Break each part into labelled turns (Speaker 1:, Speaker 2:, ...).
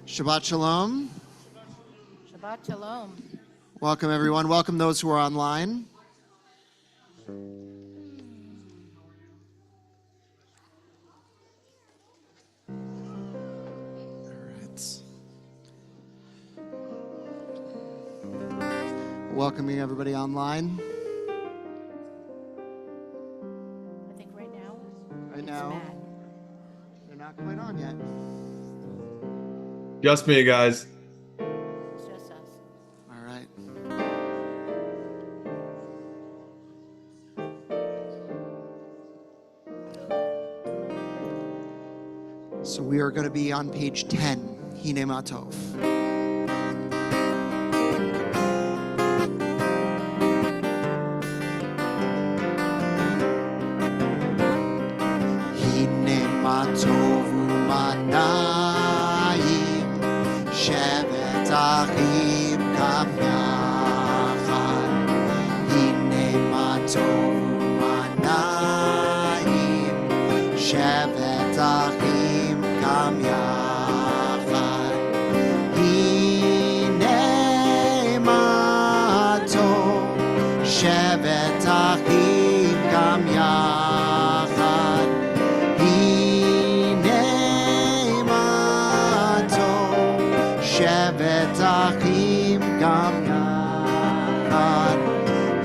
Speaker 1: Shabbat Shalom.
Speaker 2: Shabbat Shalom.
Speaker 1: Welcome, everyone. Welcome those who are online. All right. Welcoming everybody online.
Speaker 2: I think right now.
Speaker 1: Right now,
Speaker 2: Matt.
Speaker 1: they're not quite on yet.
Speaker 3: Just me, guys.
Speaker 2: It's just us.
Speaker 1: All right. So we are going to be on page 10, Hine Matov. Hine Matov u'manayim shevet achim kam yachad. Hine Matov u'manayim shevet achim kam yachad. Hine Matov shevet achim kam yachad. Hine Matov shevet achim kam yachad.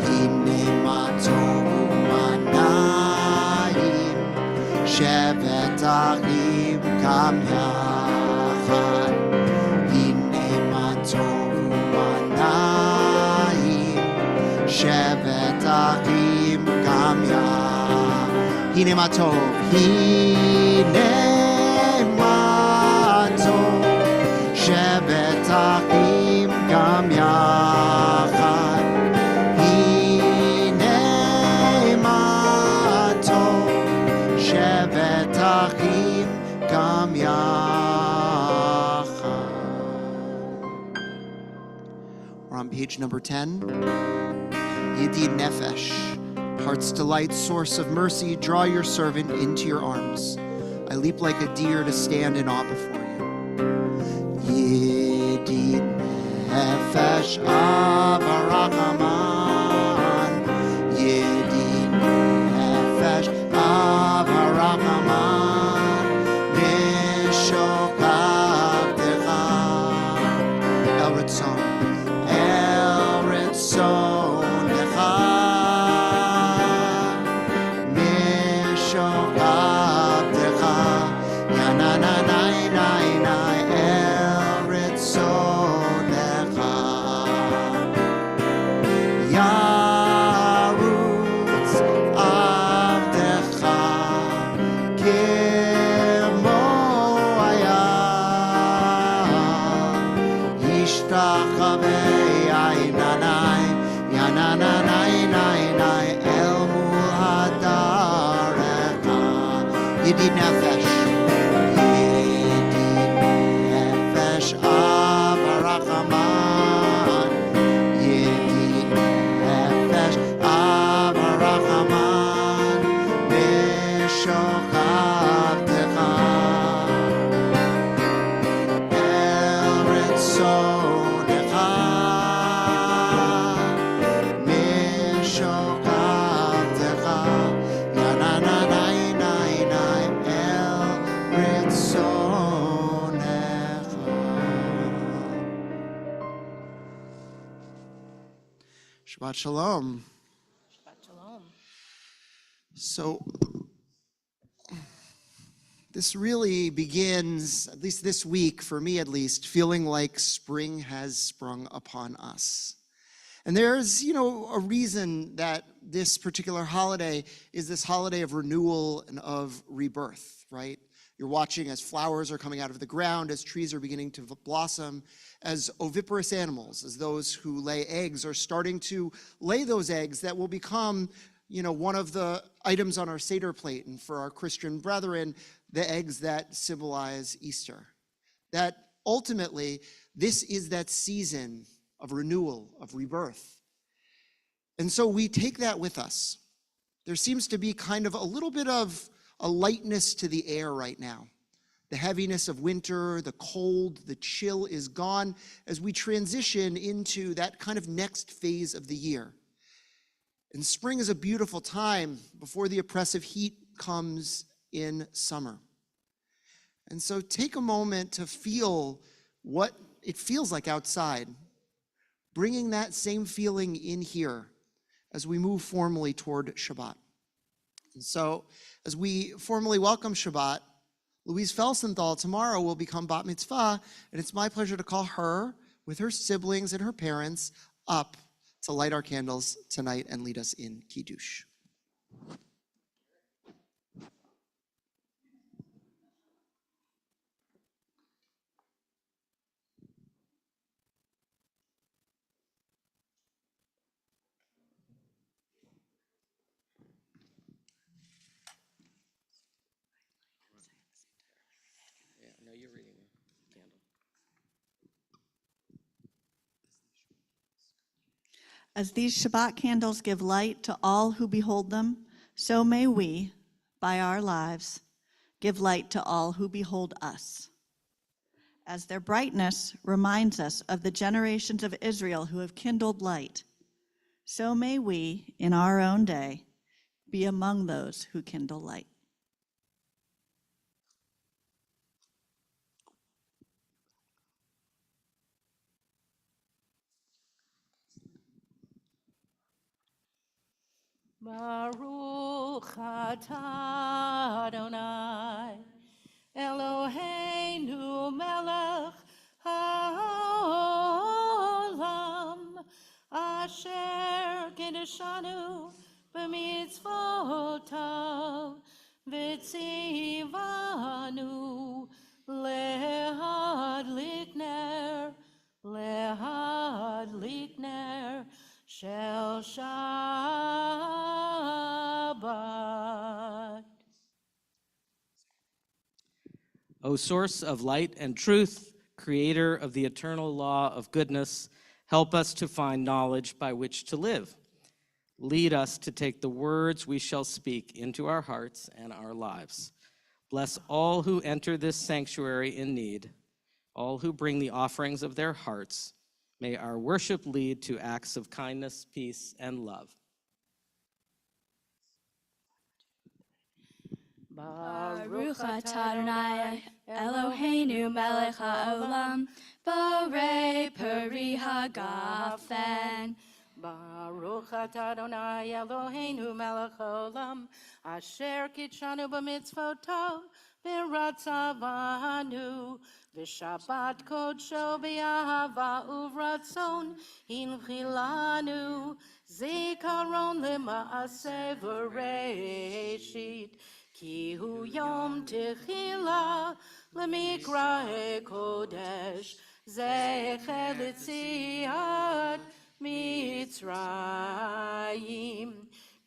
Speaker 1: Hine Matov u'manayim shevet achim kam yachad. Hine Matov u'manayim shevet achim kam yachad. Hine Matov, Hine Matov shevet achim kam yachad. Hine Matov shevet achim kam yachad. We're on page number 10. Yedid Nefesh, heart's delight, source of mercy, draw your servant into your arms. I leap like a deer to stand in awe before you. Yedid Nefesh Avarakaman. Yedid Nefesh Avarakaman. Mishokavdecha. El Ritzon. El Ritzon Decha. Mishokavdecha. Yananai nai nai El Ritzon Decha. Yarutz Avdecha Kemo Aya Yishtachavei Ainanai Yananai nai nai El Muhadarecha. Yedid Nefesh. Yedid Nefesh Avarakaman. Yedid Nefesh Avarakaman. Mishokavdecha. El Ritzonecha. Mishokavdecha. Yananai nai nai El Ritzonecha. Shabbat Shalom.
Speaker 2: Shabbat Shalom.
Speaker 1: So this really begins, at least this week, for me at least, feeling like spring has sprung upon us. And there's, a reason that this particular holiday is this holiday of renewal and of rebirth, right? You're watching as flowers are coming out of the ground, as trees are beginning to blossom, as oviparous animals, as those who lay eggs are starting to lay those eggs that will become, one of the items on our Seder plate, and for our Christian brethren, the eggs that symbolize Easter. That ultimately, this is that season of renewal, of rebirth. And so we take that with us. There seems to be kind of a little bit of a lightness to the air right now. The heaviness of winter, the cold, the chill is gone as we transition into that kind of next phase of the year. And spring is a beautiful time before the oppressive heat comes in summer. And so take a moment to feel what it feels like outside, bringing that same feeling in here as we move formally toward Shabbat. And so as we formally welcome Shabbat, Louise Felsenthal tomorrow will become bat mitzvah, and it's my pleasure to call her with her siblings and her parents up to light our candles tonight and lead us in Kiddush.
Speaker 3: No, you're reading the candle.
Speaker 4: As these Shabbat candles give light to all who behold them, so may we, by our lives, give light to all who behold us. As their brightness reminds us of the generations of Israel who have kindled light, so may we, in our own day, be among those who kindle light.
Speaker 2: Baruch atah Adonai, Eloheinu melech haolam, asher kiddushanu b'mitzvotav, v'tzivanu lehadlik ner shel Shabbat.
Speaker 3: O source of light and truth, creator of the eternal law of goodness, help us to find knowledge by which to live. Lead us to take the words we shall speak into our hearts and our lives. Bless all who enter this sanctuary in need, all who bring the offerings of their hearts. May our worship lead to acts of kindness, peace, and love.
Speaker 5: Baruch atah Adonai, Eloheinu melech haolam, borei peri hagafen.
Speaker 2: Baruch atah Adonai Eloheinu melech haolam, asher kitshanu b'mitzvotav v'ratzavanu, v'shabbat kodsho b'ahava uvratzon hinchilanu, zikaron lema'aseh v'reishit, ki hu yom techila lemikra'e kodesh, zecher l'tziat Mitzrayim,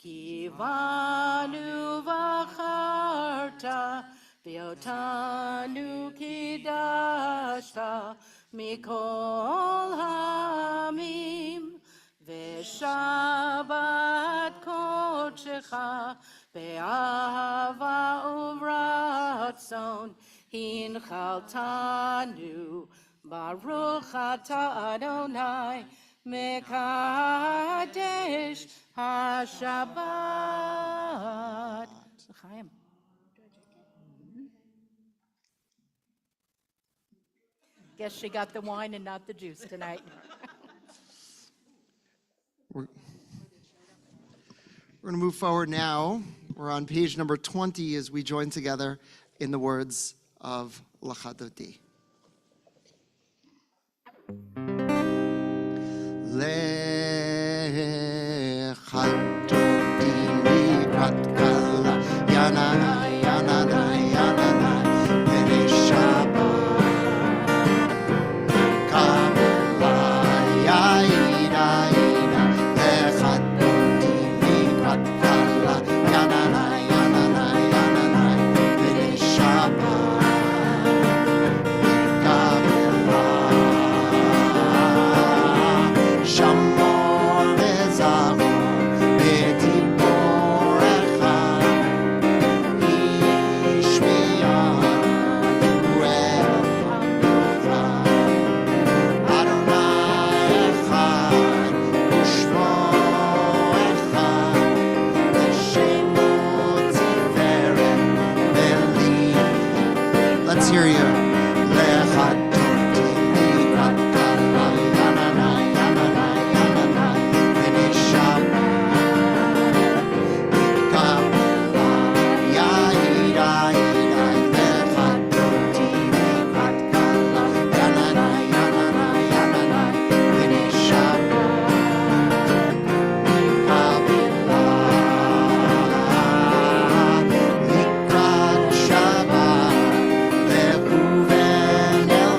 Speaker 2: kivanu v'acharta, v'otanu kidashta, mikol hamim, v'shabbat kodshecha, v'ahava uvratzon, hinchaltanu, Baruch atah Adonai, Mekadesh HaShabbat. L'chaim. Guess she got the wine and not the juice tonight.
Speaker 1: We're going to move forward now. We're on page number 20 as we join together in the words of Lachadoti. Lechadoti mikrat kala, yanana, yanana, yanana, v'neshaba, kabula, yaina, yaina, lechadoti mikrat kala, yanana, yanana, yanana, v'neshaba, kabula. Shamor bezachor betiborecha, Let's hear you. Lechatoti likrat kala, yananai, yananai, yananai, v'nei Shabbat ikabela, yahidai, lechatoti likrat kala, yananai, yananai, yananai, v'nei Shabbat ikabela, likrat Shabbat. Reuven el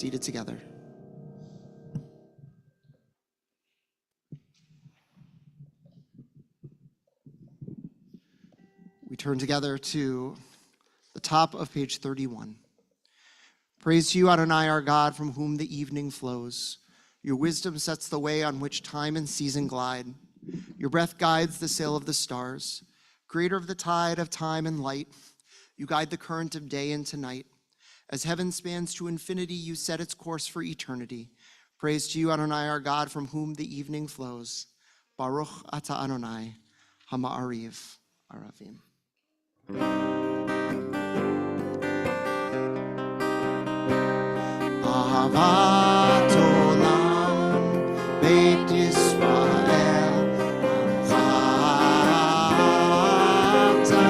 Speaker 1: seated together. We turn together to the top of page 31. Praise to you, Adonai, our God, from whom the evening flows. Your wisdom sets the way on which time and season glide. Your breath guides the sail of the stars. Creator of the tide of time and light, you guide the current of day into night. As heaven spans to infinity, you set its course for eternity. Praise to you, Adonai, our God, from whom the evening flows. Baruch ata Adonai, Hama'ariv Aravim. Ahavat olam, Beit Yisrael, Amchata.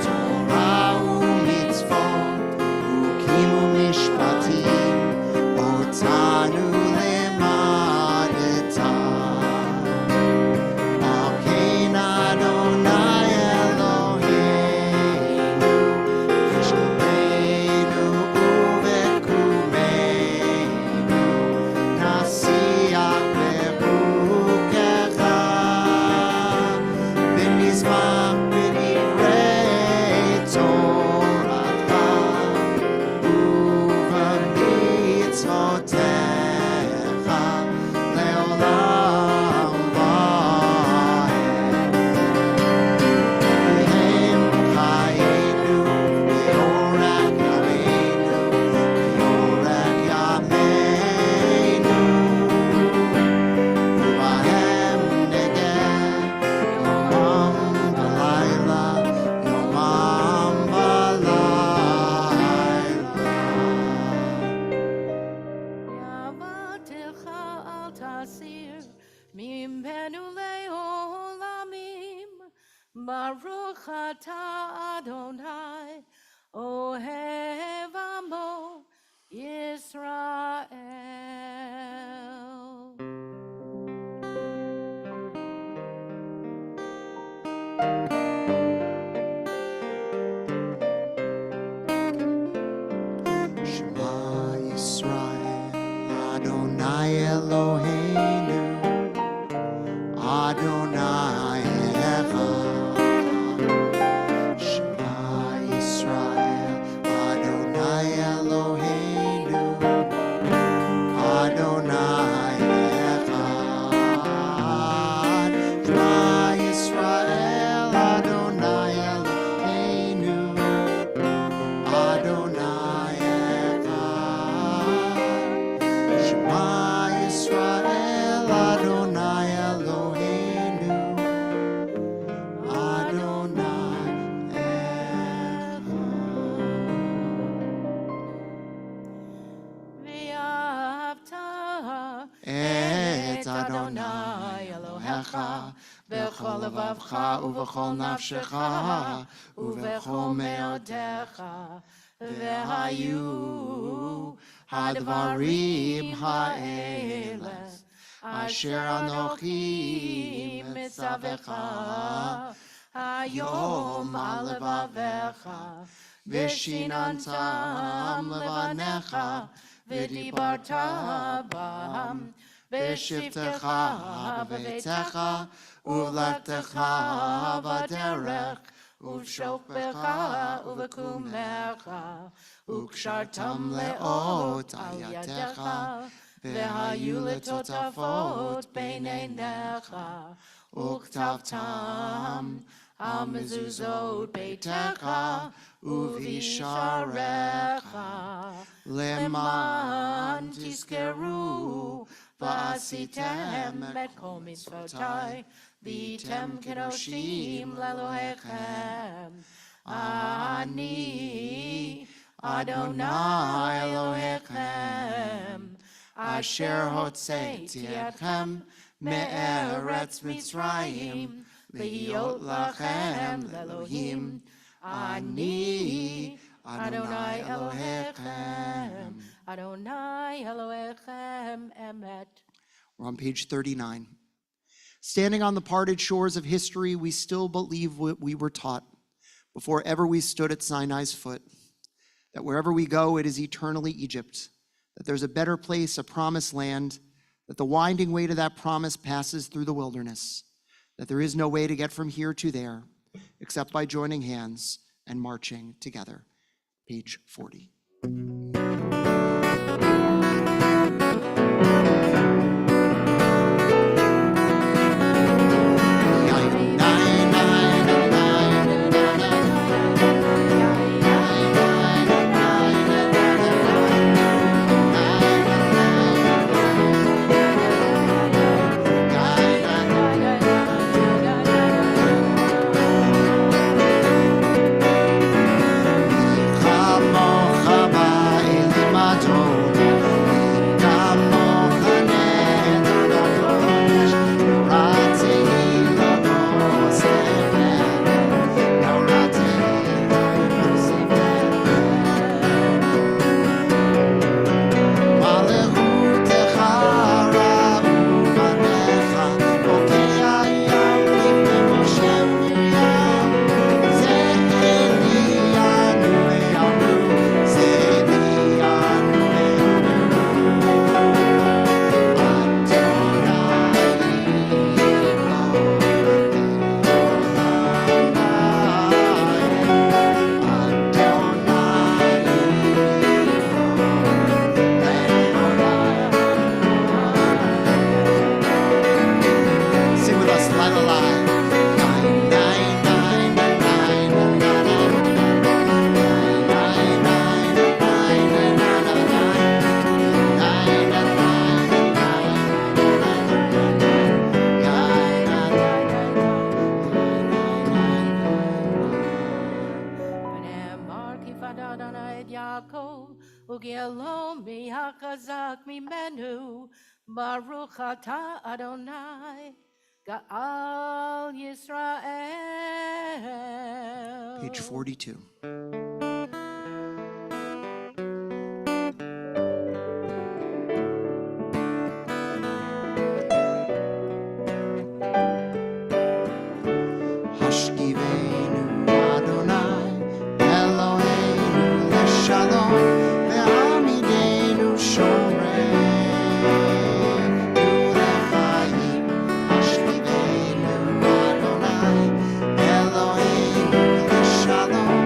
Speaker 1: Torah u'mitzvot, Chukim u'mishpatim, Otanu lemadeta. Akein Adonai Eloheinu, Yishmereinu uve'kumeinu, Nasiach berukecha, v'nizmach b'divrei Toracha, u'v'mitzvotecha, le'olam va'ed. V'hem chayenu, v'yorech yameinu, v'yorech yameinu. U'bahem negeh, yomam v'layla, yomam v'layla.
Speaker 2: Yavatecha al tasir mimenu leolamim. Baruch ata Adonai ohev amo Yisrael.
Speaker 1: Shema Yisrael, Adonai Eloheinu, Adonai Echad. Shema Yisrael, Adonai Eloheinu, Adonai Echad. Shema Yisrael, Adonai Eloheinu, Adonai Echad. Shema Yisrael, Adonai Eloheinu, Adonai Echad.
Speaker 2: V'yavta
Speaker 1: Et Adonai Elohecha b'chol levavcha u'v'chol nafshecha u'v'chol me'odecha v'hayu hadvarim ha'ele asher anochi mitzavecha hayom al levavecha v'shinantam levanecha v'dibarta bam v'shivtecha b'beitecha uv'lechtecha b'derech uv'shofecha uv'kumecha u'kshartam le'ot al yadecha v'hayu letotafot b'neinecha u'ktavtam al mezuzot beitecha uv'isharecha leman tizkeru v'asitem et kol mitzvotai v'tem kedoshim lelohechem. Ani Adonai Elohechem asher hotzeiti etchem me'eretz Mitzrayim liot lachem lelohim. Ani Adonai Elohechem, Adonai Elohechem emet. We're on page 39. Standing on the parted shores of history, we still believe what we were taught before ever we stood at Sinai's foot. that wherever we go, it is eternally Egypt, that there's a better place, a promised land, that the winding way to that promise passes through the wilderness, that there is no way to get from here to there except by joining hands and marching together. Page 40.
Speaker 2: Baruch atah Adonai, Ga'al Yisrael.
Speaker 1: Page 42. Hashkivenu Adonai, Eloheinu leshalom, ve'amidenu shomrei. Hashkivenu Adonai, Eloheinu leshalom,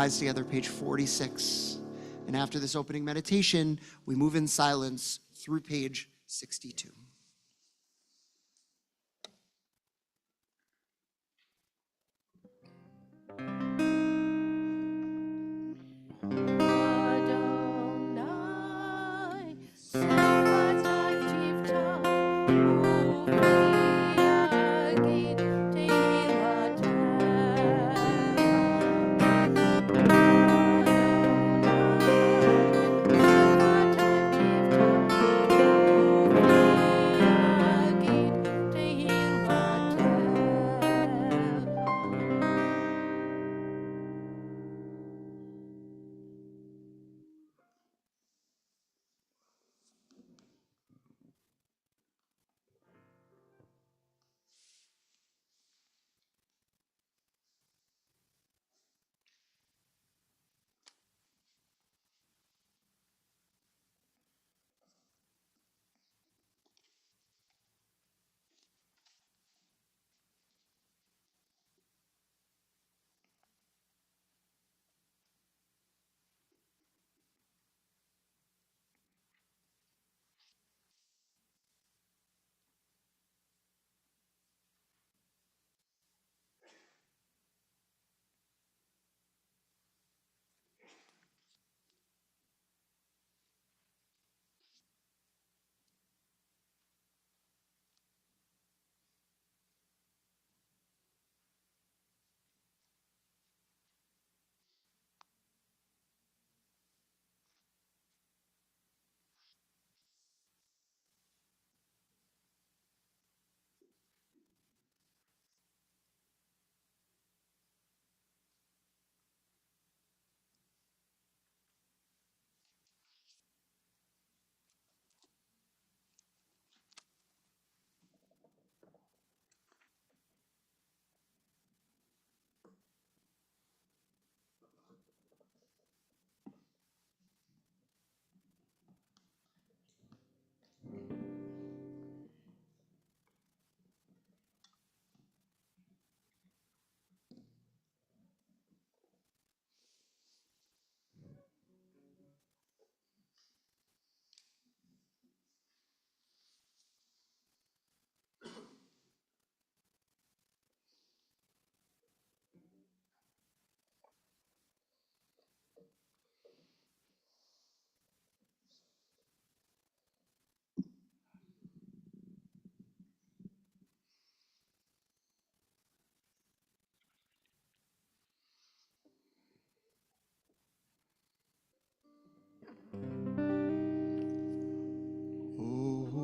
Speaker 1: eyes together, page 46. And after this opening meditation, we move in silence through page 62.
Speaker 2: Adonai, Shabbat Tivta, Uviyagid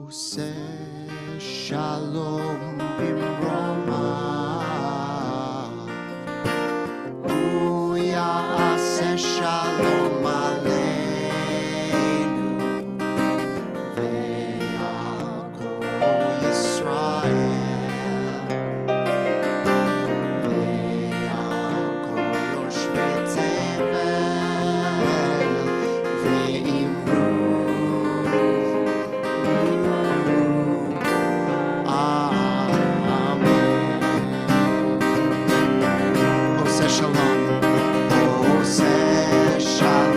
Speaker 1: Ose shalom bimroma, Uya'aseh shalom aleinu, ve'al kol Yisrael, ve'al kol yoshvei tevel, ve'imru Shalom, oh, say shalom.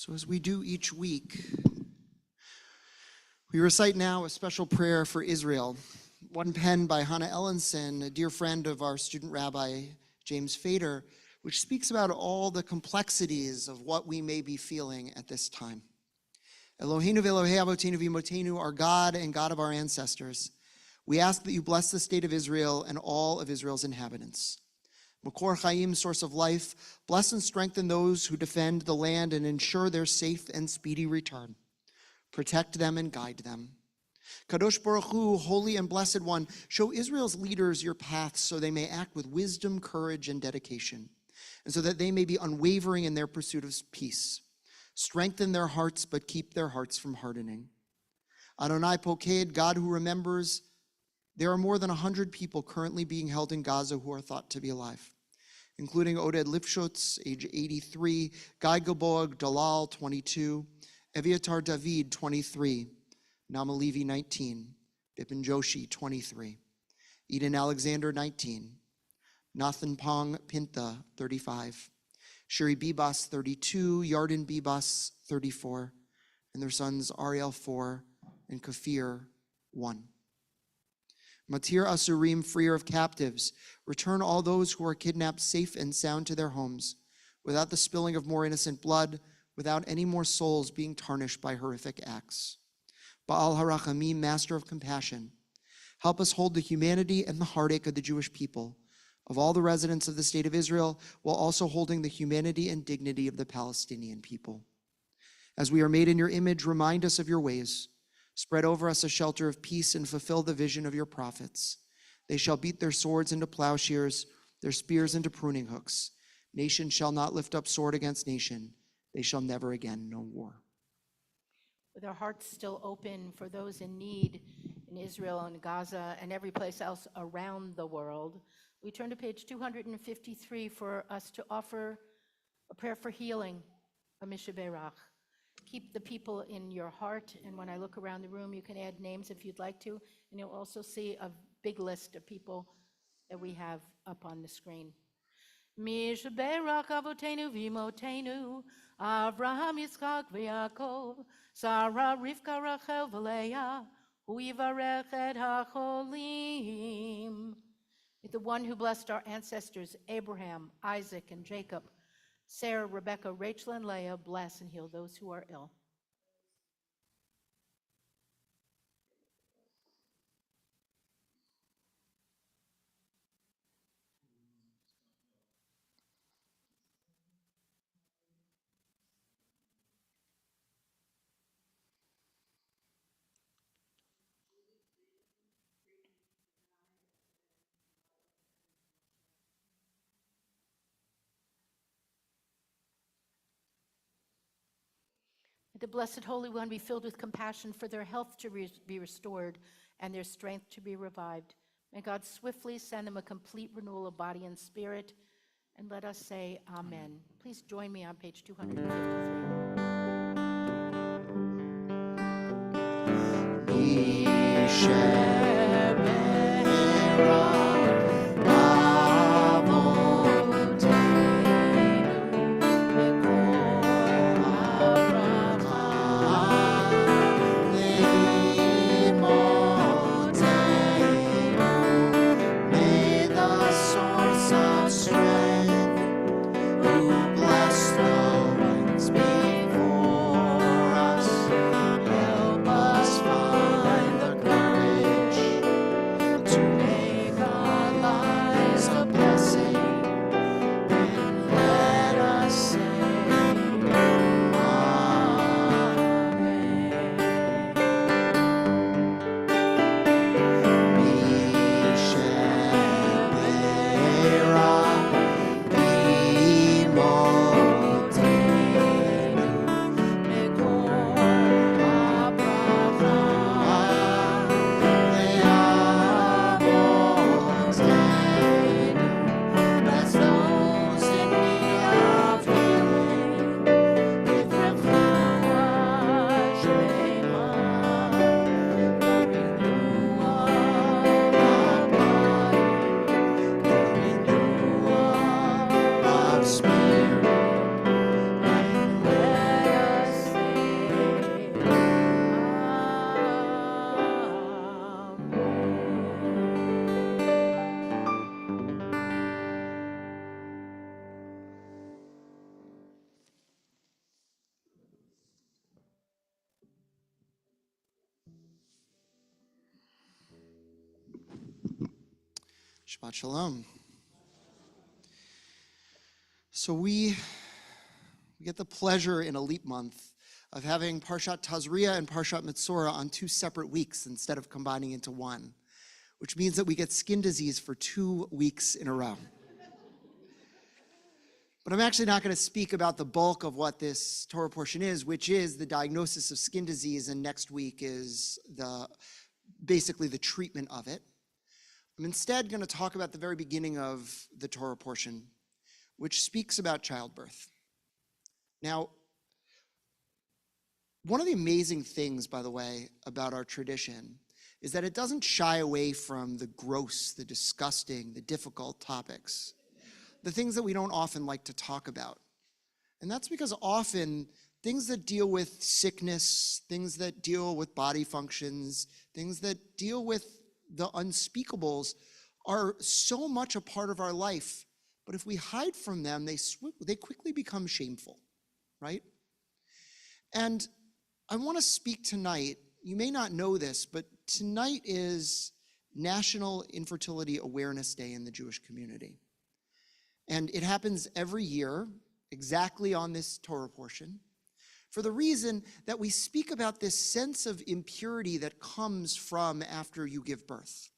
Speaker 1: So as we do each week, we recite now a special prayer for Israel, one penned by Hannah Ellenson, a dear friend of our student rabbi, James Fader, which speaks about all the complexities of what we may be feeling at this time. Eloheinu v'Elohei Avotenu v'Imotenu, our God and God of our ancestors, we ask that you bless the state of Israel and all of Israel's inhabitants. Makor Chaim, source of life, bless and strengthen those who defend the land and ensure their safe and speedy return. Protect them and guide them. Kadosh Baruch Hu, holy and blessed one, show Israel's leaders your paths so they may act with wisdom, courage, and dedication, and so that they may be unwavering in their pursuit of peace. Strengthen their hearts, but keep their hearts from hardening. Adonai Poked, God who remembers, there are more than 100 people currently being held in Gaza who are thought to be alive, including Oded Lifshutz, age 83, Guy Gilboa Dalal, 22, Eviatar David, 23, Nama Levi, 19, Bipin Joshi, 23, Eden Alexander, 19, Nathan Pong Pinta, 35, Shiri Bibas, 32, Yarden Bibas, 34, and their sons Ariel, 4, and Kafir, 1. Matir Asurim, freer of captives, return all those who are kidnapped safe and sound to their homes, without the spilling of more innocent blood, without any more souls being tarnished by horrific acts. Baal Harachamim, master of compassion, help us hold the humanity and the heartache of the Jewish people, of all the residents of the state of Israel, while also holding the humanity and dignity of the Palestinian people. As we are made in your image, remind us of your ways. Spread over us a shelter of peace and fulfill the vision of your prophets. They shall beat their swords into plowshares, their spears into pruning hooks. Nation shall not lift up sword against nation. They shall never again know war.
Speaker 2: With our hearts still open for those in need in Israel and Gaza and every place else around the world, we turn to page 253 for us to offer a prayer for healing, a Mishaberach. Keep the people in your heart, and when I look around the room, you can add names if you'd like to, and you'll also see a big list of people that we have up on the screen. Mishaberach Avotenu v'Imotenu, Avraham, Yitzchak, v'Yaakov, Sarah, Rivka, Rachel, v'Leah, Hu yivarech et hacholim. May the one who blessed our ancestors, Abraham, Isaac, and Jacob, Sarah, Rebecca, Rachel, and Leah, bless and heal those who are ill. May the Blessed Holy One be filled with compassion for their health to be restored and their strength to be revived. May God swiftly send them a complete renewal of body and spirit. And let us say amen. Please join me on page 253.
Speaker 1: Shabbat Shalom. So we get the pleasure in a leap month of having Parshat Tazria and Parshat Metzora on 2 separate weeks instead of combining into one, which means that we get skin disease for 2 weeks in a row. But I'm actually not going to speak about the bulk of what this Torah portion is, which is the diagnosis of skin disease, and next week is basically the treatment of it. I'm instead going to talk about the very beginning of the Torah portion, which speaks about childbirth. Now, one of the amazing things, by the way, about our tradition is that it doesn't shy away from the gross, the disgusting, the difficult topics, the things that we don't often like to talk about. And that's because often things that deal with sickness, things that deal with body functions, things that deal with the unspeakables are so much a part of our life. But if we hide from them, they quickly become shameful, right? And I want to speak tonight. You may not know this, but tonight is National Infertility Awareness Day in the Jewish community. And it happens every year, exactly on this Torah portion, for the reason that we speak about this sense of impurity that comes from after you give birth.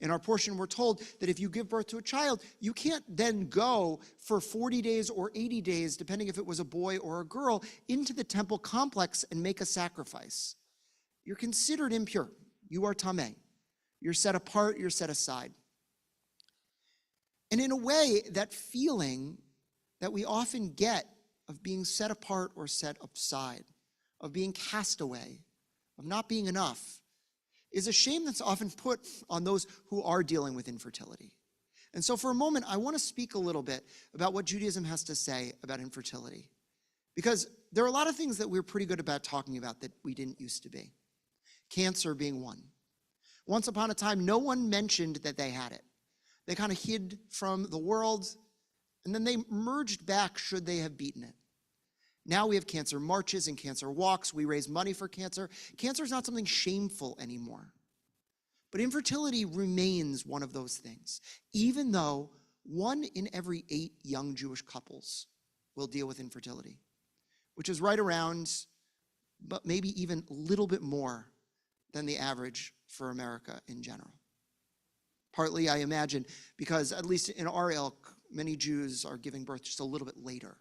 Speaker 1: In our portion, we're told that if you give birth to a child, you can't then go for 40 days or 80 days, depending if it was a boy or a girl, into the temple complex and make a sacrifice. You're considered impure. You are tameh. You're set apart, you're set aside. And in a way, that feeling that we often get of being set apart or set aside, of being cast away, of not being enough, is a shame that's often put on those who are dealing with infertility. And so for a moment, I want to speak a little bit about what Judaism has to say about infertility. Because there are a lot of things that we're pretty good about talking about that we didn't used to be. Cancer being one. Once upon a time, no one mentioned that they had it. They kind of hid from the world, and then they merged back should they have beaten it. Now we have cancer marches and cancer walks. We raise money for cancer. Cancer is not something shameful anymore. But infertility remains one of those things, even though 1 in every 8 young Jewish couples will deal with infertility, which is right around, but maybe even a little bit more than the average for America in general. Partly, I imagine, because at least in our ilk, many Jews are giving birth just a little bit later,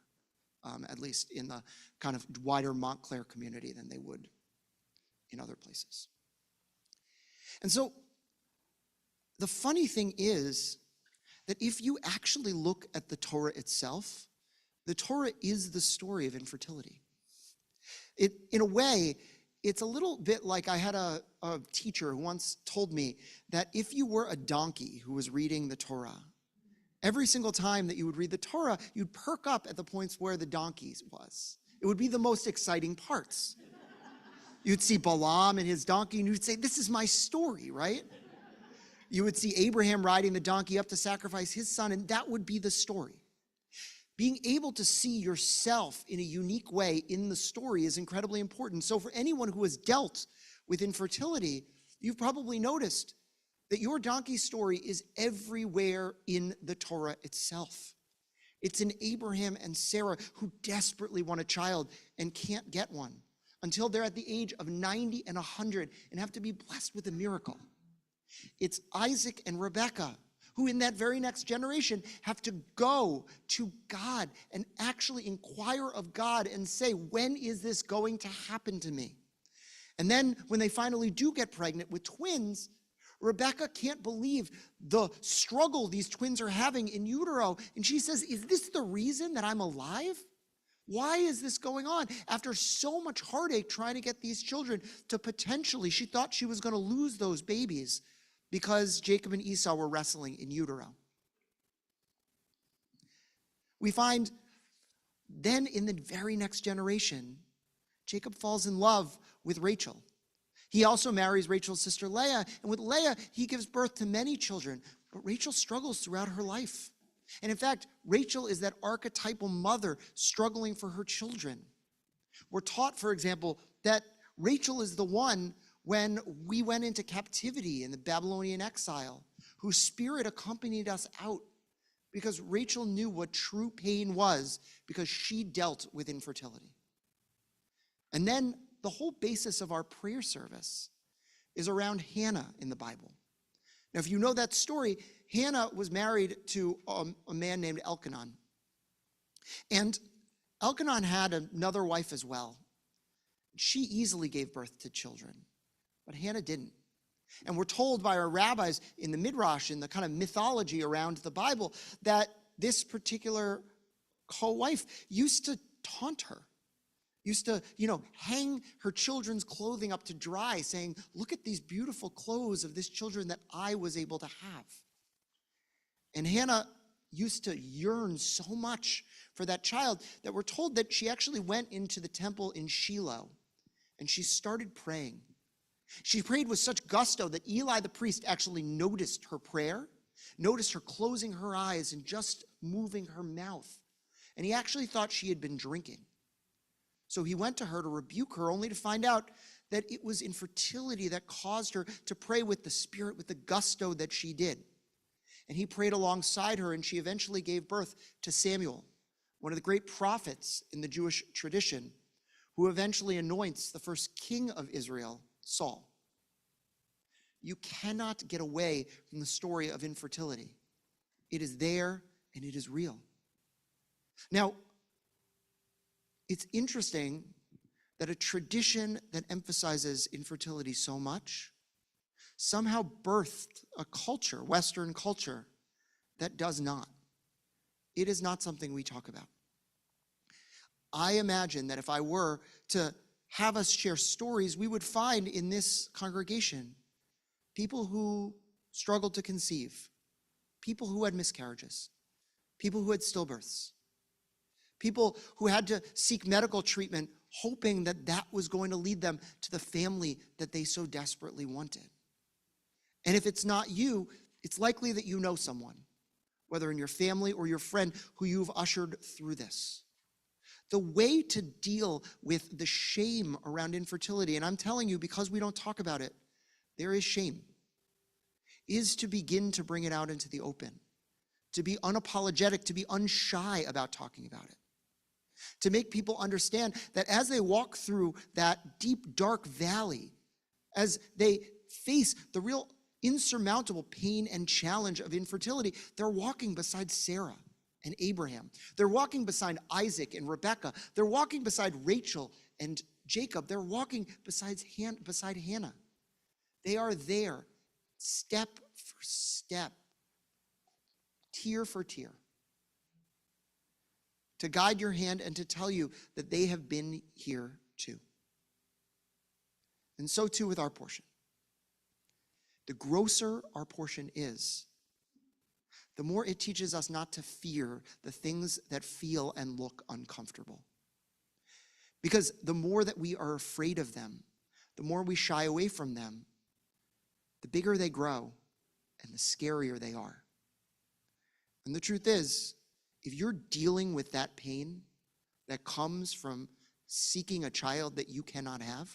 Speaker 1: at least in the kind of wider Montclair community than they would in other places. And so the funny thing is that if you actually look at the Torah itself, the Torah is the story of infertility. In a way, it's a little bit like I had a teacher who once told me that if you were a donkey who was reading the Torah, every single time that you would read the Torah, you'd perk up at the points where the donkey was. It would be the most exciting parts. You'd see Balaam and his donkey, and you'd say, this is my story, right? You would see Abraham riding the donkey up to sacrifice his son, and that would be the story. Being able to see yourself in a unique way in the story is incredibly important. So for anyone who has dealt with infertility, you've probably noticed that your donkey story is everywhere in the Torah itself. It's in Abraham and Sarah who desperately want a child and can't get one until they're at the age of 90 and 100 and have to be blessed with a miracle. It's Isaac and Rebekah who in that very next generation have to go to God and actually inquire of God and say, when is this going to happen to me? And then when they finally do get pregnant with twins, Rebecca can't believe the struggle these twins are having in utero. And she says, is this the reason that I'm alive? Why is this going on? After so much heartache trying to get these children to potentially, she thought she was going to lose those babies because Jacob and Esau were wrestling in utero. We find then in the very next generation, Jacob falls in love with Rachel. He also marries Rachel's sister Leah, and with Leah, he gives birth to many children, but Rachel struggles throughout her life. And in fact, Rachel is that archetypal mother struggling for her children. We're taught, for example, that Rachel is the one when we went into captivity in the Babylonian exile, whose spirit accompanied us out because Rachel knew what true pain was because she dealt with infertility. And then the whole basis of our prayer service is around Hannah in the Bible. Now, if you know that story, Hannah was married to a man named Elkanah. And Elkanah had another wife as well. She easily gave birth to children, but Hannah didn't. And we're told by our rabbis in the Midrash, in the kind of mythology around the Bible, that this particular co-wife used to taunt her, used to, hang her children's clothing up to dry, saying, look at these beautiful clothes of this children that I was able to have. And Hannah used to yearn so much for that child that we're told that she actually went into the temple in Shiloh and she started praying. She prayed with such gusto that Eli the priest actually noticed her prayer, noticed her closing her eyes and just moving her mouth. And he actually thought she had been drinking. So he went to her to rebuke her, only to find out that it was infertility that caused her to pray with the spirit, with the gusto that she did. And he prayed alongside her, and she eventually gave birth to Samuel, one of the great prophets in the Jewish tradition, who eventually anoints the first king of Israel, Saul. You cannot get away from the story of infertility. It is there and it is real. Now, it's interesting that a tradition that emphasizes infertility so much somehow birthed a culture, Western culture, that does not. It is not something we talk about. I imagine that if I were to have us share stories, we would find in this congregation people who struggled to conceive, people who had miscarriages, people who had stillbirths, people who had to seek medical treatment, hoping that that was going to lead them to the family that they so desperately wanted. And if it's not you, it's likely that you know someone, whether in your family or your friend, who you've ushered through this. The way to deal with the shame around infertility, and I'm telling you, because we don't talk about it, there is shame, is to begin to bring it out into the open, to be unapologetic, to be unshy about talking about it, to make people understand that as they walk through that deep, dark valley, as they face the real insurmountable pain and challenge of infertility, they're walking beside Sarah and Abraham. They're walking beside Isaac and Rebekah. They're walking beside Rachel and Jacob. They're walking beside Hannah. They are there, step for step, tear for tear, to guide your hand and to tell you that they have been here too. And so too with our portion. The grosser our portion is, the more it teaches us not to fear the things that feel and look uncomfortable. Because the more that we are afraid of them, the more we shy away from them, the bigger they grow and the scarier they are. And the truth is, if you're dealing with that pain that comes from seeking a child that you cannot have,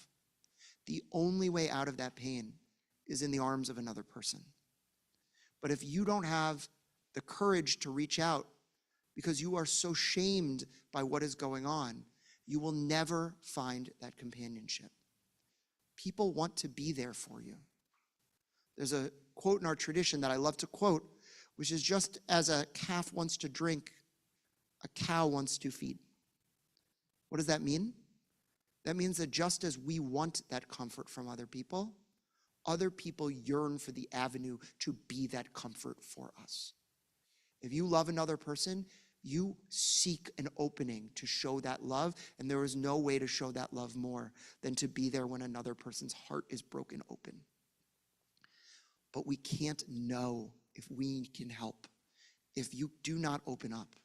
Speaker 1: the only way out of that pain is in the arms of another person. But if you don't have the courage to reach out because you are so shamed by what is going on, you will never find that companionship. People want to be there for you. There's a quote in our tradition that I love to quote, which is, just as a calf wants to drink, a cow wants to feed. What does that mean? That means that just as we want that comfort from other people yearn for the avenue to be that comfort for us. If you love another person, you seek an opening to show that love, and there is no way to show that love more than to be there when another person's heart is broken open. But we can't know if we can help if you do not open up.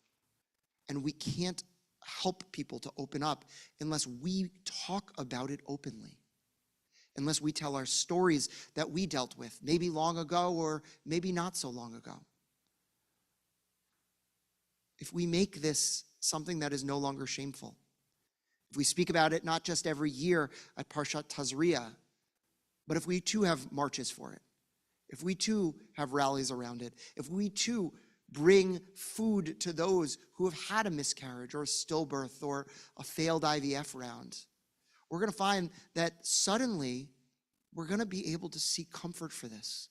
Speaker 1: And we can't help people to open up unless we talk about it openly, unless we tell our stories that we dealt with, maybe long ago or maybe not so long ago. If we make this something that is no longer shameful, if we speak about it not just every year at Parshat Tazria, But if we too have marches for it, if we too have rallies around it, if we too bring food to those who have had a miscarriage or a stillbirth or a failed IVF round, we're going to find that suddenly we're going to be able to seek comfort for this.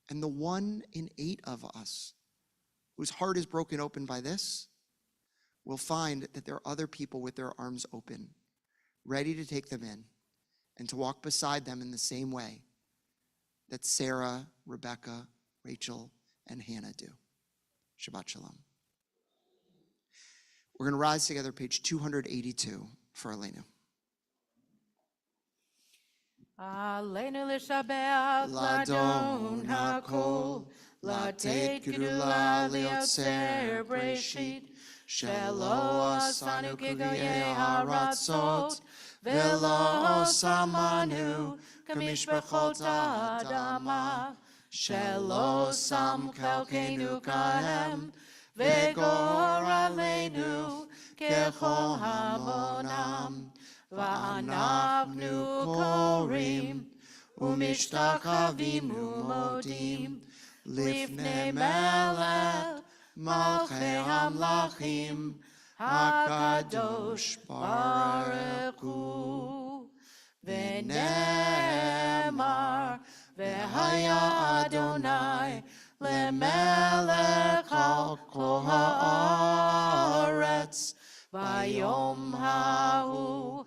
Speaker 1: And the 1 in 8 of us whose heart is broken open by this will find that there are other people with their arms open, ready to take them in and to walk beside them in the same way that Sarah, Rebecca, Rachel, and Hannah do. Shabbat Shalom. We're going to rise together, page 282 for Aleinu.
Speaker 2: Aleinu l'shabeach
Speaker 1: Ladon
Speaker 2: l'adon hakol,
Speaker 1: Latet
Speaker 2: latet
Speaker 1: gedula
Speaker 2: gedula
Speaker 1: liotzer
Speaker 2: liotzer
Speaker 1: breshit,
Speaker 2: breshit,
Speaker 1: shelo asanu kugoye haratzot, velo osamanu kamishpachot ha'adama, shelo sam chalkenu kahem, vegor aleinu kechol hamonam, va'anachnu korim, umishtachavim umodim, lifnei melech malchei hamlachim, hakadosh baruch hu. V'nemar v'haya Adonai lemelech al kol haaretz, bayom hahu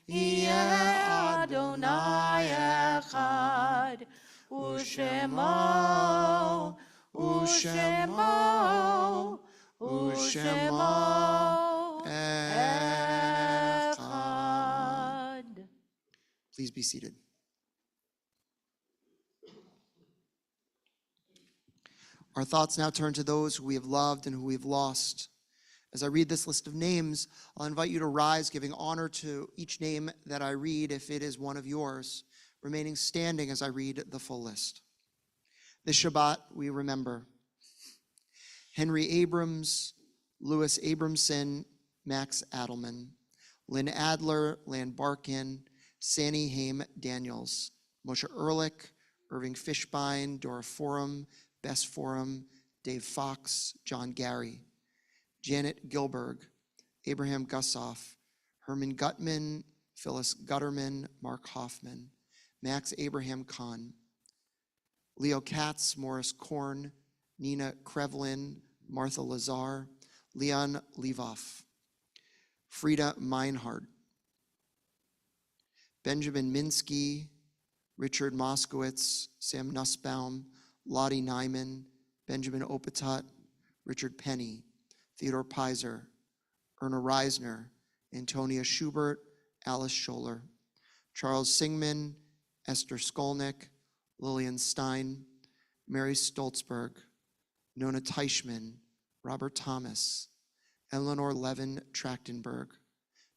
Speaker 1: yeh Adonai echad, ushemo echad. Please be seated. Our thoughts now turn to those who we have loved and who we have lost. As I read this list of names, I'll invite you to rise, giving honor to each name that I read if it is one of yours, remaining standing as I read the full list. This Shabbat, we remember Henry Abrams, Louis Abramson, Max Adelman, Lynn Adler, Lan Barkin, Sanny Haim Daniels, Moshe Ehrlich, Irving Fishbein, Dora Forum, Bess Forum, Dave Fox, John Gary, Janet Gilberg, Abraham Gussoff, Herman Gutman, Phyllis Gutterman, Mark Hoffman, Max Abraham Kahn, Leo Katz, Morris Korn, Nina Krevlin, Martha Lazar, Leon Levoff, Frida Meinhardt, Benjamin Minsky, Richard Moskowitz, Sam Nussbaum, Lottie Nyman, Benjamin Opatot, Richard Penny, Theodore Pizer, Erna Reisner, Antonia Schubert, Alice Scholler, Charles Singman, Esther Skolnick, Lillian Stein, Mary Stoltzberg, Nona Teichman, Robert Thomas, Eleanor Levin Trachtenberg,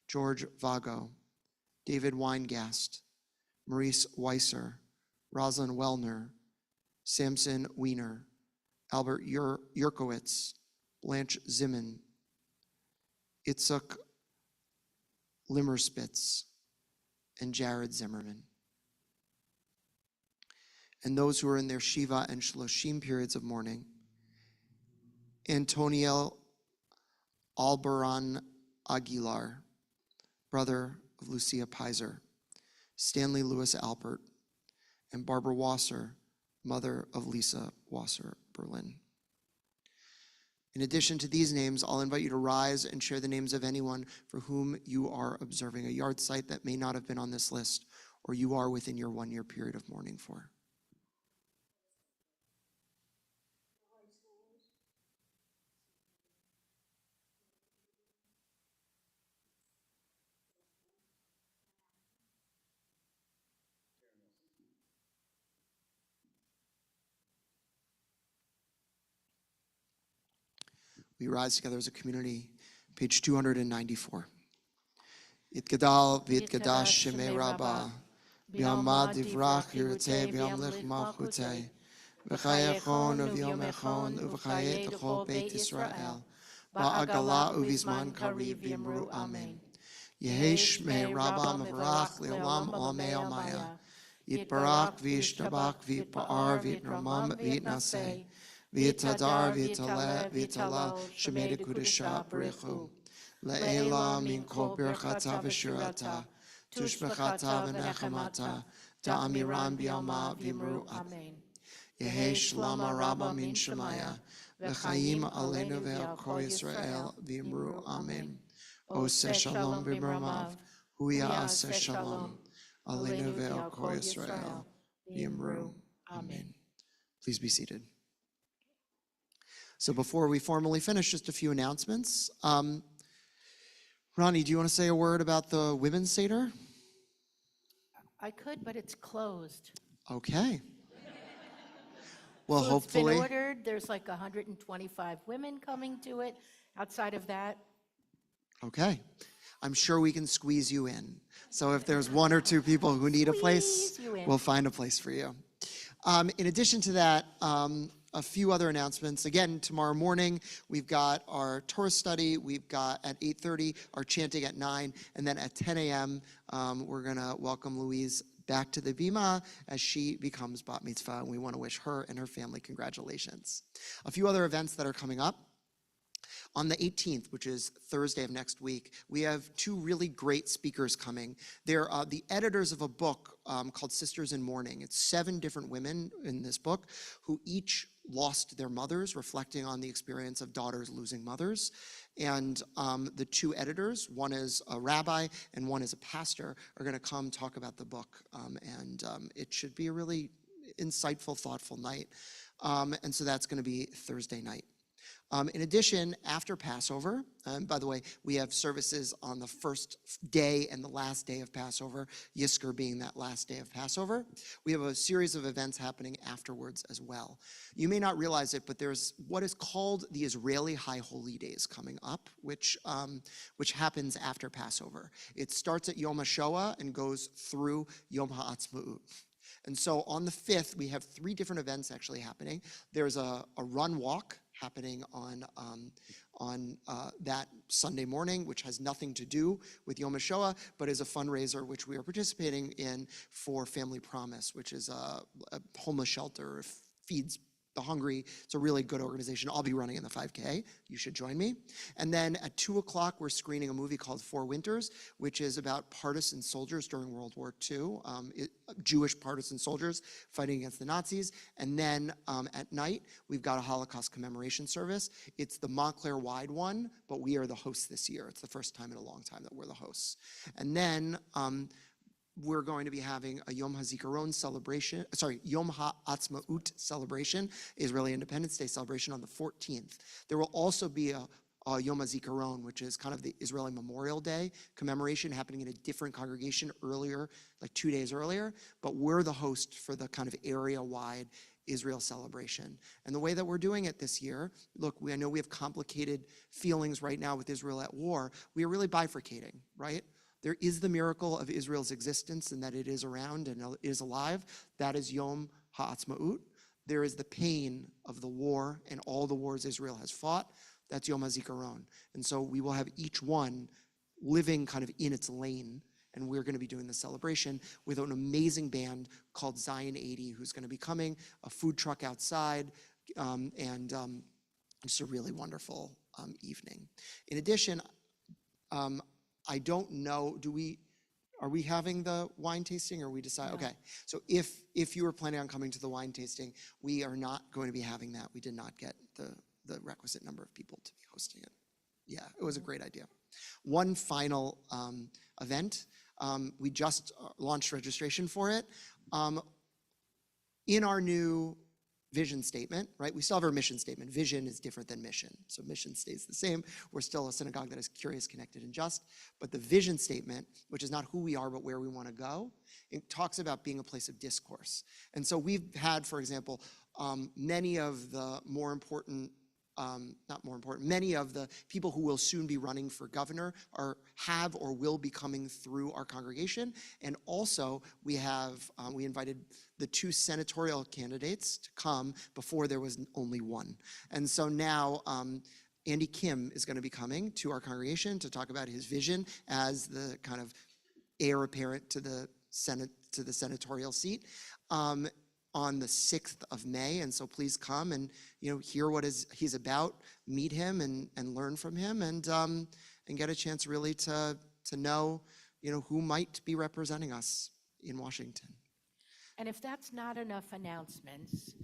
Speaker 1: George Vago, David Weingast, Maurice Weiser, Rosalind Wellner, Samson Wiener, Albert Yurkowitz, Blanche Zimmern, Itzuk Limmerspitz, and Jared Zimmerman. And those who are in their Shiva and Shloshim periods of mourning, Antoniel Albaran Aguilar, brother of Lucia Pizer, Stanley Lewis Alpert, and Barbara Wasser, mother of Lisa Wasser Berlin. In addition to these names, I'll invite you to rise and share the names of anyone for whom you are observing a yard site that may not have been on this list, or you are within your 1 year period of mourning for. We rise together as a community, page 294. Yitgadal v'yitgadash shemei Rabbah, b'yamad divrach yirutei b'yamlich malchutei, v'chayechon uv'yom echon uv'chayet l'chol Beit Yisrael, ba'agala uv'izman kariv v'yimru amen. Yehesh me Rabba Mavarach Leolam Olamei Almaya. Yitbarak v'yishtabak v'yitpa'ar v'yitramam v'yitnaseh. V'yitadar v'yitala shemei dekudesha b'rechu. Le'ela min kol birchata v'shirata. Tushbechata v'nechamata. Ta'amiran b'yalma v'imru amen. Yehi shlama rabba min shemaya. V'chaim aleinu ve'al kol Yisrael v'imru amen. Oseh shalom b'mramav. Hu ya'aseh shalom. Aleinu ve'al kol Yisrael v'imru amen. Please be seated. So before we formally finish, just a few announcements. Ronnie, do you want to say a word about the Women's Seder?
Speaker 2: I could, but it's closed.
Speaker 1: Okay. Well,
Speaker 2: Food's
Speaker 1: hopefully.
Speaker 2: been ordered. There's like 125 women coming to it. Outside of that,
Speaker 1: Okay. I'm sure we can squeeze you in. So if there's one or two people who need a place,
Speaker 2: Squeeze you in.
Speaker 1: we'll find a place for you. In addition to that, a few other announcements. Again, tomorrow morning, we've got our Torah study. We've got at 8:30 our chanting at 9. And then at 10 a.m., we're going to welcome Louise back to the Bima as she becomes Bat Mitzvah. And we want to wish her and her family congratulations. A few other events that are coming up. On the 18th, which is Thursday of next week, we have two really great speakers coming. They're the editors of a book called Sisters in Mourning. It's 7 different women in this book who each lost their mothers, reflecting on the experience of daughters losing mothers. And the two editors, one is a rabbi and one is a pastor, are going to come talk about the book. And it should be a really insightful, thoughtful night. And so that's going to be Thursday night. In addition, after Passover, by the way, we have services on the first day and the last day of Passover, Yizkor being that last day of Passover. We have a series of events happening afterwards as well. You may not realize it, but there's what is called the Israeli High Holy Days coming up, which happens after Passover. It starts at Yom HaShoah and goes through Yom HaAtzmaut. And so on the 5th, we have 3 different events actually happening. There's a run walk happening on that Sunday morning, which has nothing to do with Yom HaShoah, but is a fundraiser which we are participating in for Family Promise, which is a homeless shelter, feeds the hungry. It's a really good organization. I'll be running in the 5K. You should join me. And then at 2 o'clock, we're screening a movie called Four Winters, which is about partisan soldiers during World War II, Jewish partisan soldiers fighting against the Nazis. And then at night, we've got a Holocaust commemoration service. It's the Montclair-wide one, but we are the hosts this year. It's the first time in a long time that we're the hosts. And then we're going to be having a Yom HaZikaron celebration, Yom HaAtzmaut celebration, Israeli Independence Day celebration on the 14th. There will also be a Yom HaZikaron, which is kind of the Israeli Memorial Day commemoration happening in a different congregation earlier, like 2 days earlier, but we're the host for the kind of area-wide Israel celebration. And the way that we're doing it this year, look, I know we have complicated feelings right now with Israel at war. We are really bifurcating, right? There is the miracle of Israel's existence and that it is around and is alive. That is Yom HaAtzmaut. There is the pain of the war and all the wars Israel has fought. That's Yom HaZikaron. And so we will have each one living kind of in its lane. And we're going to be doing the celebration with an amazing band called Zion 80, who's going to be coming, a food truck outside, and just a really wonderful evening. In addition, I don't know, are we having the wine tasting or we decide? No. Okay, so if you were planning on coming to the wine tasting, we are not going to be having that. We did not get the requisite number of people to be hosting it. Yeah, it was a great idea. One final event, we just launched registration for it. In our new vision statement, right? We still have our mission statement. Vision is different than mission. So mission stays the same. We're still a synagogue that is curious, connected, and just. But the vision statement, which is not who we are, but where we want to go, it talks about being a place of discourse. And so we've had, for example, many of the many of the people who will soon be running for governor have or will be coming through our congregation. And also we invited the 2 senatorial candidates to come before there was only one. And so now Andy Kim is going to be coming to our congregation to talk about his vision as the kind of heir apparent to the senatorial seat on the 6th of May. And so please come and hear what he's about, meet him and learn from him, and get a chance really to know who might be representing us in Washington.
Speaker 2: And if that's not enough announcements,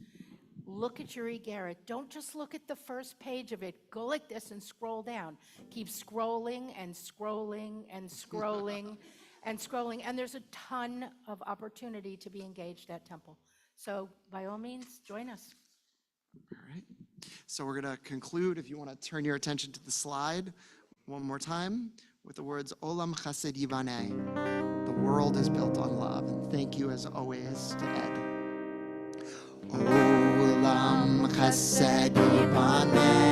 Speaker 2: look at your e-Garrett. Don't just look at the first page of it. Go like this and scroll down. Keep scrolling and scrolling and scrolling and scrolling. And there's a ton of opportunity to be engaged at Temple. So by all means, join us.
Speaker 1: All right. So we're going to conclude, if you want to turn your attention to the slide one more time, with the words, Olam Chesed Yivaneh. The world is built on love. And thank you, as always, to Ed. Olam Chesed Yivaneh.